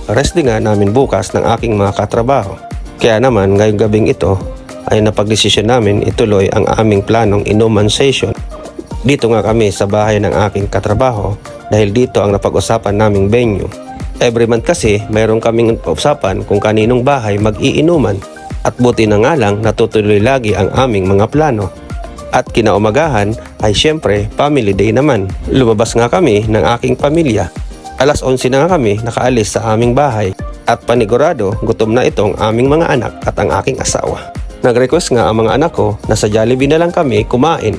rest day nga namin bukas ng aking mga katrabaho. Kaya naman ngayong gabing ito ay napagdesisyon namin ituloy ang aming planong inuman session. Dito nga kami sa bahay ng aking katrabaho dahil dito ang napag-usapan naming venue. Every month kasi mayroon kaming usapan kung kaninong bahay mag-iinuman at buti na nga lang natutuloy lagi ang aming mga plano. At kinaumagahan ay syempre family day naman. Lumabas nga kami ng aking pamilya. Alas 11 na nga kami nakaalis sa aming bahay at panigurado gutom na itong aming mga anak at ang aking asawa. Nag-request nga ang mga anak ko na sa Jollibee na lang kami kumain.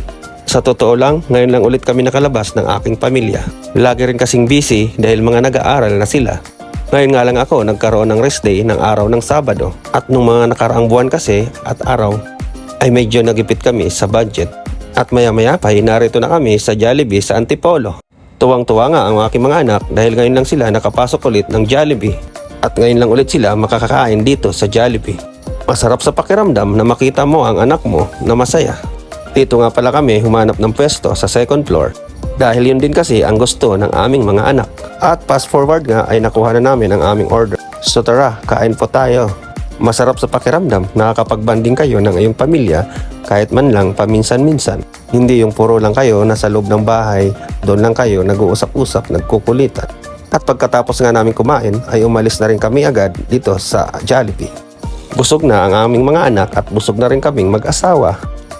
Sa totoo lang, ngayon lang ulit kami nakalabas ng aking pamilya. Lagi rin kasing busy dahil mga nag-aaral na sila. Ngayon nga lang ako nagkaroon ng rest day ng araw ng Sabado. At nung mga nakaraang buwan kasi at araw ay medyo nagipit kami sa budget. At maya-maya pa narito na kami sa Jollibee sa Antipolo. Tuwang-tuwa nga ang aking mga anak dahil ngayon lang sila nakapasok ulit ng Jollibee. At ngayon lang ulit sila makakakain dito sa Jollibee. Masarap sa pakiramdam na makita mo ang anak mo na masaya. Dito nga pala kami humanap ng pwesto sa second floor dahil yun din kasi ang gusto ng aming mga anak. At fast forward nga ay nakuha na namin ang aming order. So tara, kain po tayo. Masarap sa pakiramdam, nakakapag-banding kayo ng iyong pamilya kahit man lang paminsan-minsan. Hindi yung puro lang kayo nasa loob ng bahay, doon lang kayo nag-uusap-usap, nagkukulitan. At pagkatapos nga namin kumain ay umalis na rin kami agad dito sa Jollibee. Busog na ang aming mga anak at busog na rin kaming mag-asawa.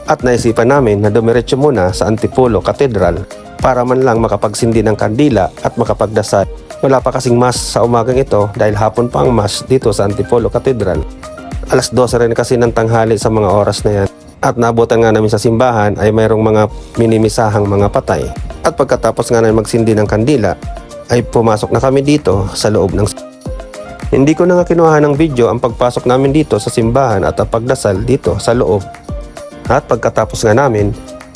At naisipan namin na dumiretso muna sa Antipolo Cathedral para man lang makapagsindi ng kandila at makapagdasal. Wala pa kasing mass sa umagang ito dahil hapon pa ang mass dito sa Antipolo Cathedral. Alas 12 rin kasi ng tanghali sa mga oras na yan. At naabutan nga namin sa simbahan ay mayroong mga minimisahang mga patay. At pagkatapos nga namin magsindi ng kandila ay pumasok na kami dito sa loob ng Hindi ko na nga kinuha ng video ang pagpasok namin dito sa simbahan at ang pagdasal dito sa loob. At pagkatapos nga namin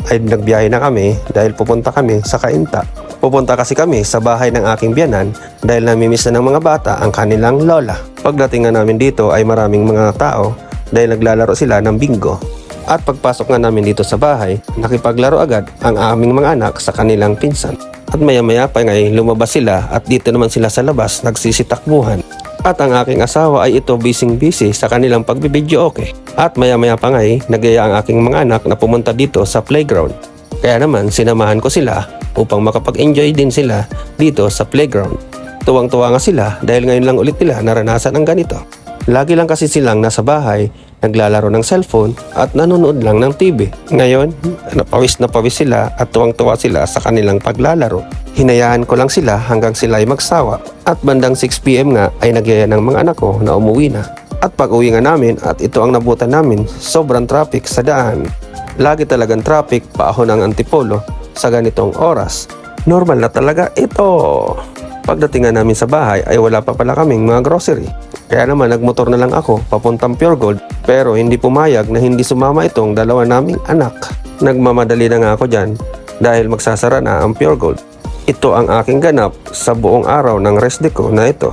ay nagbiyahe na kami dahil pupunta kami sa Cainta. Pupunta kasi kami sa bahay ng aking biyanan dahil namimiss na ng mga bata ang kanilang lola. Pagdating nga namin dito ay maraming mga tao dahil naglalaro sila ng bingo. At pagpasok nga namin dito sa bahay, nakipaglaro agad ang aming mga anak sa kanilang pinsan. At maya-maya pa ngay lumabas sila at dito naman sila sa labas nagsisitakbuhan. At ang aking asawa ay ito busy sa kanilang pagbibidyoke. At maya-maya pa ngay nagaya ang aking mga anak na pumunta dito sa playground. Kaya naman sinamahan ko sila upang makapag-enjoy din sila dito sa playground. Tuwang-tuwa nga sila dahil ngayon lang ulit nila naranasan ang ganito. Lagi lang kasi silang nasa bahay, naglalaro ng cellphone at nanonood lang ng TV. Ngayon, napawis sila at tuwang-tuwa sila sa kanilang paglalaro. Hinayaan ko lang sila hanggang sila ay magsawa. At bandang 6 PM nga ay nagyaya ng mga anak ko na umuwi na. At pag uwi nga namin at ito ang nabutan namin, sobrang traffic sa daan. Lagi talagang traffic paahon ang Antipolo sa ganitong oras. Normal na talaga ito. Pagdating nga namin sa bahay ay wala pa pala kaming mga grocery. Kaya naman nagmotor na lang ako papuntang Pure Gold pero hindi pumayag na hindi sumama itong dalawa naming anak. Nagmamadali na nga ako dyan dahil magsasara na ang Pure Gold. Ito ang aking ganap sa buong araw ng rest day ko na ito.